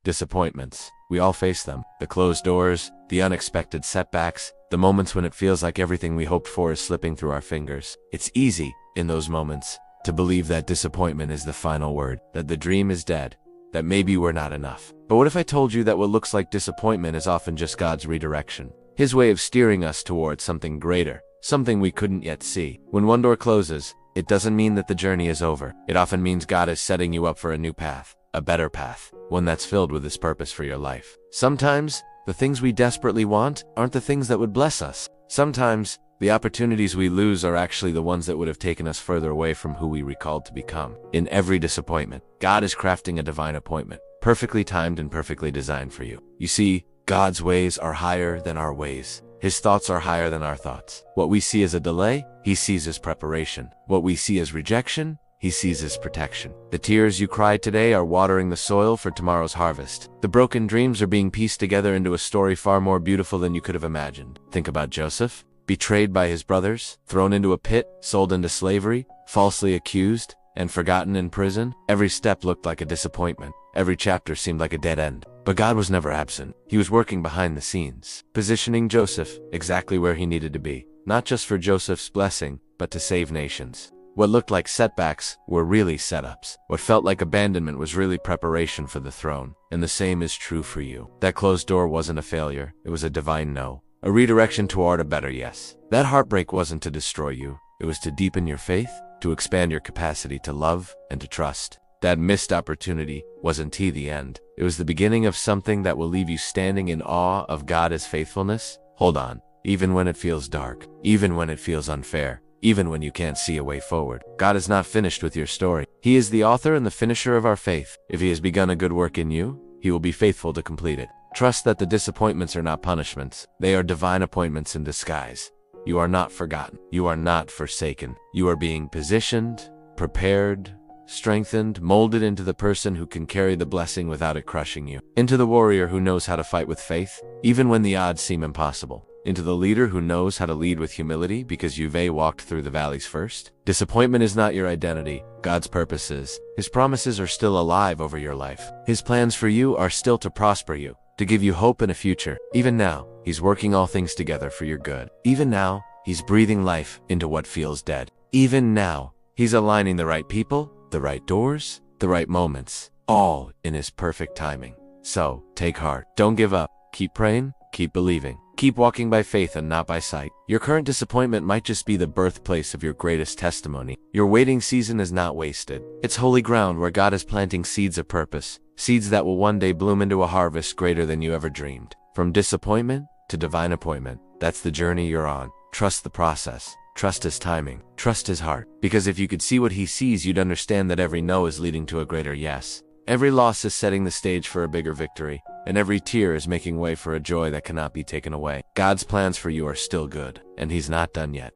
Disappointments. We all face them. The closed doors, the unexpected setbacks, the moments when it feels like everything we hoped for is slipping through our fingers. It's easy, in those moments, to believe that disappointment is the final word, that the dream is dead, that maybe we're not enough. But what if I told you that what looks like disappointment is often just God's redirection? His way of steering us towards something greater, something we couldn't yet see. When one door closes, it doesn't mean that the journey is over. It often means God is setting you up for a new path, a better path, one that's filled with His purpose for your life. Sometimes, the things we desperately want aren't the things that would bless us. Sometimes, the opportunities we lose are actually the ones that would have taken us further away from who we recalled to become. In every disappointment, God is crafting a divine appointment, perfectly timed and perfectly designed for you. You see, God's ways are higher than our ways. His thoughts are higher than our thoughts. What we see as a delay, He sees as preparation. What we see as rejection, He sees as protection. The tears you cry today are watering the soil for tomorrow's harvest. The broken dreams are being pieced together into a story far more beautiful than you could have imagined. Think about Joseph, betrayed by his brothers, thrown into a pit, sold into slavery, falsely accused, and forgotten in prison. Every step looked like a disappointment. Every chapter seemed like a dead end. But God was never absent. He was working behind the scenes, positioning Joseph exactly where he needed to be, not just for Joseph's blessing, but to save nations. What looked like setbacks were really setups. What felt like abandonment was really preparation for the throne. And the same is true for you. That closed door wasn't a failure. It was a divine no. A redirection toward a better yes. That heartbreak wasn't to destroy you. It was to deepen your faith, to expand your capacity to love and to trust. That missed opportunity wasn't the end. It was the beginning of something that will leave you standing in awe of God's faithfulness. Hold on. Even when it feels dark, even when it feels unfair, even when you can't see a way forward, God is not finished with your story. He is the author and the finisher of our faith. If He has begun a good work in you, He will be faithful to complete it. Trust that the disappointments are not punishments. They are divine appointments in disguise. You are not forgotten. You are not forsaken. You are being positioned, prepared, strengthened, molded into the person who can carry the blessing without it crushing you. Into the warrior who knows how to fight with faith, even when the odds seem impossible. Into the leader who knows how to lead with humility because you've walked through the valleys first. Disappointment is not your identity. God's purpose is. His promises are still alive over your life. His plans for you are still to prosper you, to give you hope and a future. Even now, He's working all things together for your good. Even now, He's breathing life into what feels dead. Even now, He's aligning the right people, the right doors, the right moments, all in His perfect timing. So, take heart. Don't give up. Keep praying, keep believing. Keep walking by faith and not by sight. Your current disappointment might just be the birthplace of your greatest testimony. Your waiting season is not wasted. It's holy ground where God is planting seeds of purpose, seeds that will one day bloom into a harvest greater than you ever dreamed. From disappointment to divine appointment, that's the journey you're on. Trust the process. Trust His timing. Trust His heart. Because if you could see what He sees, you'd understand that every no is leading to a greater yes. Every loss is setting the stage for a bigger victory, and every tear is making way for a joy that cannot be taken away. God's plans for you are still good, and He's not done yet.